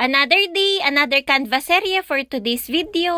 Another day, another Canva serye for today's video.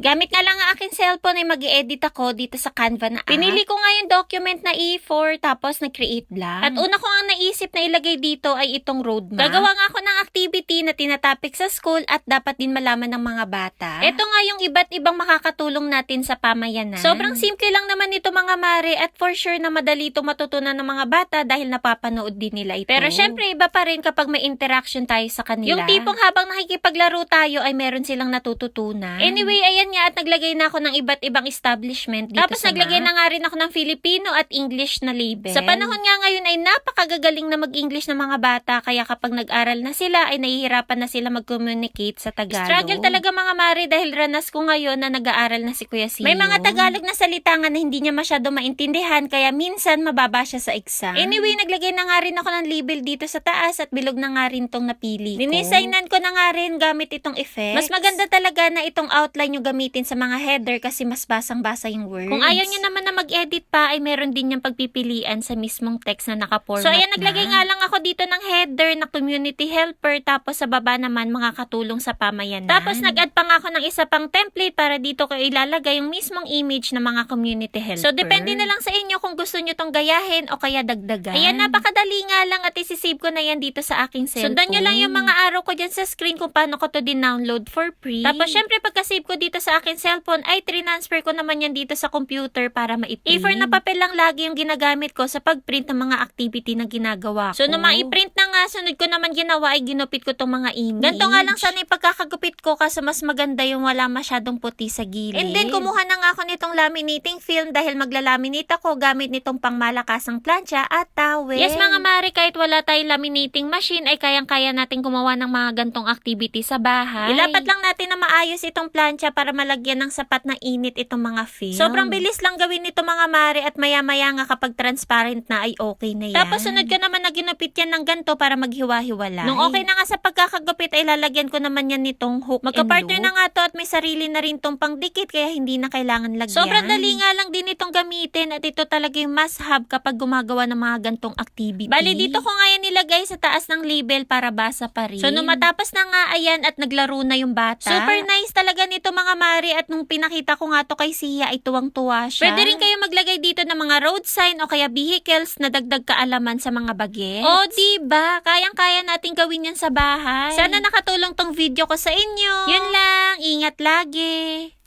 Gamit nga lang ang aking cellphone ay mag-i-edit ako dito sa Canva na app. Pinili ko nga yung document na E4 tapos nag-create blank. At una ko ang naisip na ilagay dito ay itong roadmap. Gagawa nga ako ng activity na tinatopic sa school at dapat din malaman ng mga bata. Ito nga yung iba't ibang makakatulong natin sa pamayanan. Sobrang simple lang naman ito mga mare at for sure na madali itong matutunan ng mga bata dahil napapanood din nila ito. Pero syempre iba pa rin kapag may interaction tayo sa kanila. Yung tipong habang nakikipaglaro tayo ay meron silang natututunan. Anyway, ayan nga at naglagay na ako ng iba't ibang establishment dito. Tapos naglagay na nga rin ako ng Filipino at English na label. Sa panahon nga ngayon ay napakagagaling na mag-English ng mga bata kaya kapag nag-aral na sila ay nahihirapan na sila mag-communicate sa Tagalog. Struggle talaga mga mare dahil ranas ko ngayon na nag-aaral na si Kuya Sio. May mga Tagalog na salita nga na hindi niya masyado maintindihan kaya minsan mababa siya sa exam. Anyway, naglagay na nga rin ako ng label dito sa taas at bilog na nga rin tong napili ko. Dinisignan ko na nga rin gamit itong effects. Mas maganda talaga na itong outline yung gamitin sa mga header kasi mas basang-basa yung words. Kung ayaw nyo naman na mag-edit pa, ay meron din yung pagpipilian sa mismong text na naka-format. So, ayan, naglagay nga lang ako dito ng header na community helper, tapos sa baba naman mga katulong sa pamayanan. Tapos, nag-add pa nga ako ng isa pang template para dito ko ilalagay yung mismong image ng mga community helper. So, depende na lang sa inyo kung gusto nyo tong gayahin o kaya dagdagan. Ayan, napakadali nga lang at isisave ko na yan dito sa aking cellphone. Sundan nyo lang yung mga arrow ko dyan sa screen kung paano ko to din-download for free. Tapos, syempre, pagka-save ko dito sa aking cellphone, ay transfer ko naman yan dito sa computer para ma-print. A4 na papel lang lagi yung ginagamit ko sa pag-print ng mga activity na ginagawa ko. So, nung ma-print na nga, sunod ko naman ginawa ay ginupit ko tong mga image. Ganto nga lang sana yung pagkakagupit ko kasi mas maganda yung wala masyadong puti sa gilid. And then, kumuha na nga ako nitong laminating film dahil maglalaminate ako gamit nitong pangmalakasang plancha at towel. Yes, mga mare, kahit wala tayong laminating machine ay kayang-kaya natin gumawa ng mga gantong activity sa bahay. Ilapat lang natin na maayos itong plancha para malagyan ng sapat na init itong mga film. Sobrang bilis lang gawin nito mga mare at maya-maya nga kapag transparent na ay okay na yan. Tapos sunod ko naman na ginupit yan ng ganto para maghiwa-hiwalay. Nung okay na nga sa pagkakagupit ay lalagyan ko naman yan nitong hook magka-partner na nga to at may sarili na rin tong pangdikit kaya hindi na kailangan lagyan. Sobrang dali nga lang din itong gamitin at ito talaga yung must-have kapag gumagawa ng mga gantong activity. Bali dito ko nga yan nilagay sa taas ng label para basa pa rin. So nung matapos na nga ayan at naglaro na yung bata. Super nice talaga nito mga mare at nung pinakita ko nga to kay Sia ay tuwang-tuwa siya. Pwede rin kayo maglagay dito ng mga road sign o kaya vehicles na dagdag kaalaman sa mga bagets. O diba? Kayang-kaya natin gawin yan sa bahay. Sana nakatulong tong video ko sa inyo. Yun lang. Ingat lagi.